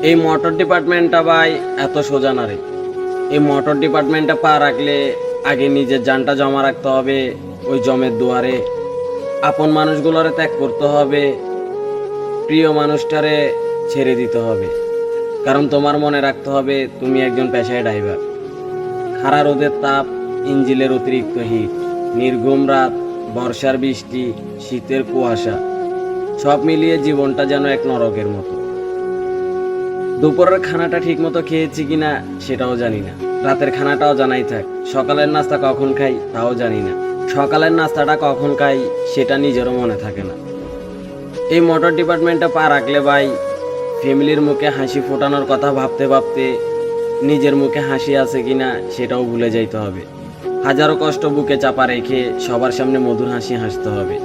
এই মোটর ডিপার্টমেন্টটা ভাই এত সোজা না রে। এই মোটর ডিপার্টমেন্টটা পা রাখলে আগে নিজের জানটা জমা রাখতে হবে ওই জমের দুয়ারে, আপন মানুষগুলোরে ত্যাগ করতে হবে, প্রিয় মানুষটারে ছেড়ে দিতে হবে। কারণ তোমার মনে রাখতে হবে তুমি একজন পেশায় ড্রাইভার। খাড়া রোদের তাপ, ইঞ্জিলের অতিরিক্ত হিট, নির্ঘুম রাত, বর্ষার বৃষ্টি, শীতের কুয়াশা, সব মিলিয়ে জীবনটা যেন এক নরকের মতো। দুপুরের খানাটা ঠিক মতো খেয়েছি কিনা সেটাও জানি না, রাতের খানাটাও জানাই থাক, সকালের নাস্তা কখন খাই তাও জানি না, সকালের নাস্তাটা কখন খাই সেটা নিজেরও মনে থাকে না। এই মোটর ডিপার্টমেন্টে পা রাখলে ভাই ফ্যামিলির মুখে হাসি ফোটানোর কথা ভাবতে ভাবতে নিজের মুখে হাসি আছে কিনা সেটাও ভুলে যাইতে হবে। হাজারো কষ্ট বুকে চাপা রেখে সবার সামনে মধুর হাসি হাসতে হবে।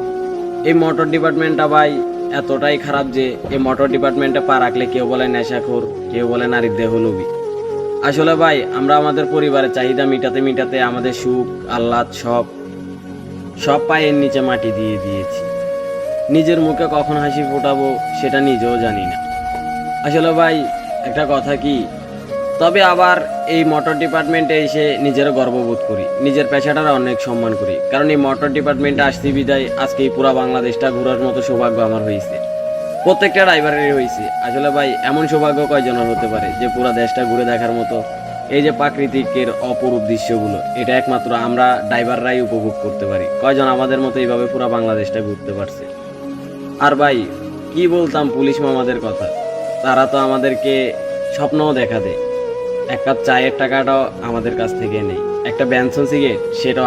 এই মোটর ডিপার্টমেন্টটা ভাই এতটাই খারাপ যে এই মোটর ডিপার্টমেন্টে পা রাখলে কেউ বলে নেশাখোর, কেউ বলে নারীর দেহলোভী। আসলে ভাই আমরা আমাদের পরিবারের চাহিদা মিটাতে মিটাতে আমাদের সুখ আহ্লাদ সব সব পায়ের নিচে মাটি দিয়ে দিয়েছি। নিজের মুখে কখন হাসি ফোটাবো সেটা নিজেও জানি না। আসলে ভাই একটা কথা কি, তবে আবার এই মোটর ডিপার্টমেন্টে এসে নিজেরও গর্ববোধ করি, নিজের পেশাটার অনেক সম্মান করি। কারণ এই মোটর ডিপার্টমেন্টে আসছি বিদায় আজকে এই পুরা বাংলাদেশটা ঘোরার মতো সৌভাগ্য আমার হয়েছে, প্রত্যেকটা ড্রাইভারেরই হয়েছে। আসলে ভাই এমন সৌভাগ্য কয়জনের হতে পারে যে পুরা দেশটা ঘুরে দেখার মতো এই যে প্রাকৃতিকের অপরূপ দৃশ্যগুলো, এটা একমাত্র আমরা ড্রাইভাররাই উপভোগ করতে পারি। কয়জন আমাদের মতো এইভাবে পুরা বাংলাদেশটা ঘুরতে পারছে। আর ভাই কি বলতাম পুলিশ মামাদের কথা, তারা তো আমাদেরকে স্বপ্নও দেখা দেয়। এক কাপ চায়ের টাকাটাও আমাদের কাছ থেকে নেই, একটা বেনসন সিগারেট সেটাও